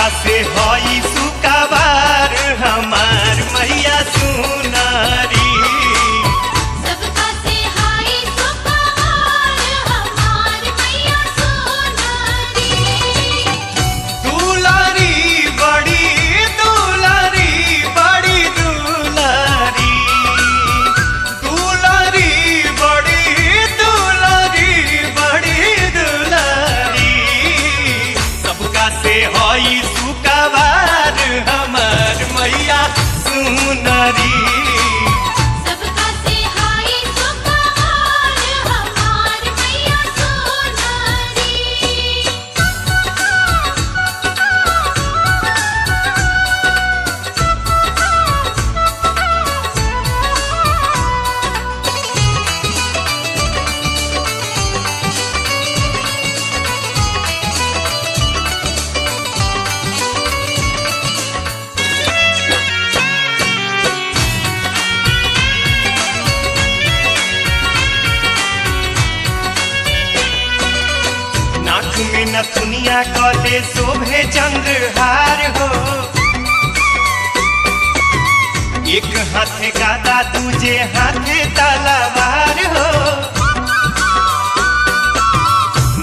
से हई सुकाबार हमार मैया सुनारी। सबका से हाय सुकाबार हमार मैया सुनारी। दुलारी बड़ी दुलारी बड़ी दुलारी, दुलारी बड़ी दुलारी बड़ी दुलारी। सबका से हई सुकाबार हमार मैया सुनारी। सबका से हाय सुकाबार हमार मैया सुनारी। नाक में नथुनिया गले शोभे चंद्रहार हो, एक हाथे गादा दूजे हाथे तलवार हो।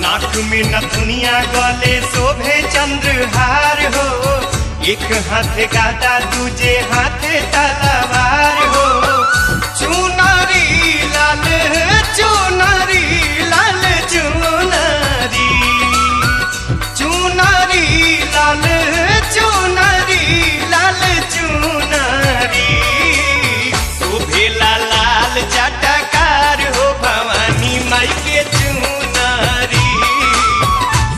नाक में नथुनिया गले शोभे चंद्रहार हो, एक हाथे गादा दूजे हाथे तलवार हो। चुनारी लाल चुनारी लाल चुनारी, चुनारी लाल चुनारी लाल चुनारी। शोभेला लाल चटकार हो भवानी माई के चुनारी।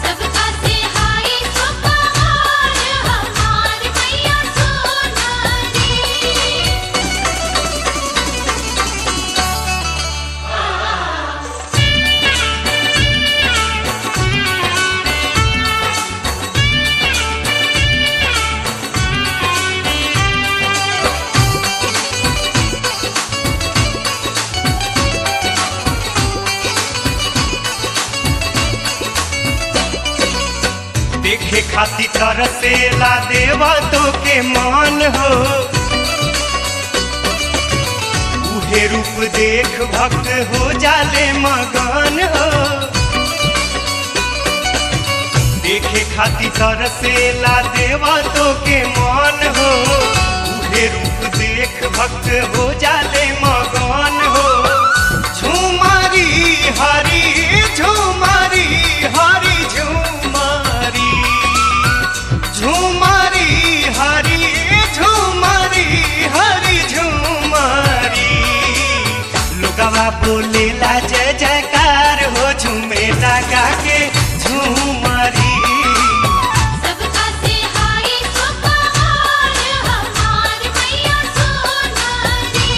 सबका से हाय सुकाबार हमार मैया सुनारी। देखे खातिर तरसेला देवा तो के मान हो, उहे रूप देख भक्त हो जाले मगन हो। देखे खातिर तरसेला देवा तो के मान हो, उहे रूप देख भक्त हो जाले मगन हो। झुमारी हरी झुमारी हरी झुमारी, झुमारी हरी झुमारी हरी झुमारी। लोगवा बोलेला जय जयकार हो, झूमे लगा के झुमारी। सबका से हाय सुकाबार हमार मैया सुनारी।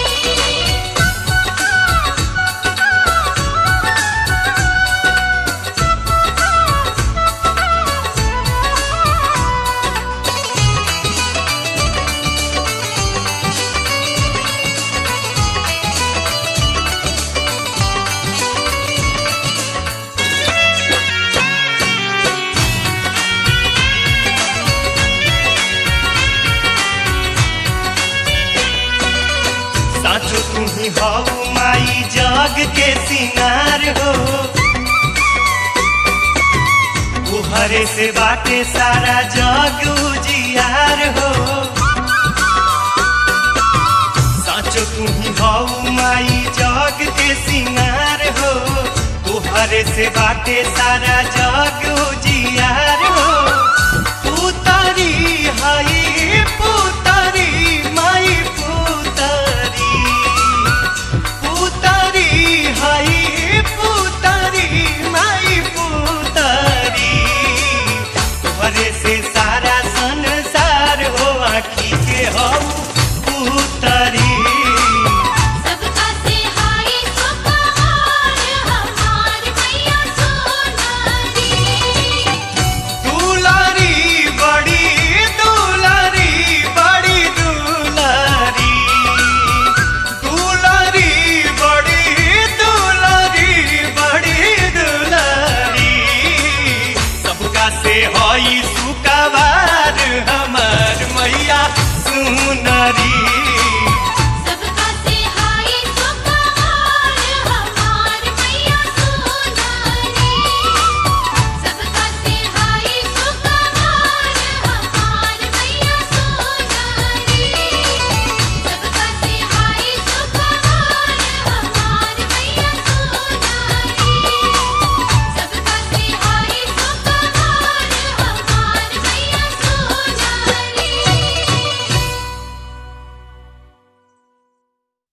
साचो तुम्ही हऊ माई जग के सिंगार हो, तुहरे से बाटे सारा जग उजियार हो। साचो तुम्ही हऊ माई जग के सिंगार हो, तुहरे से बाटे सारा जग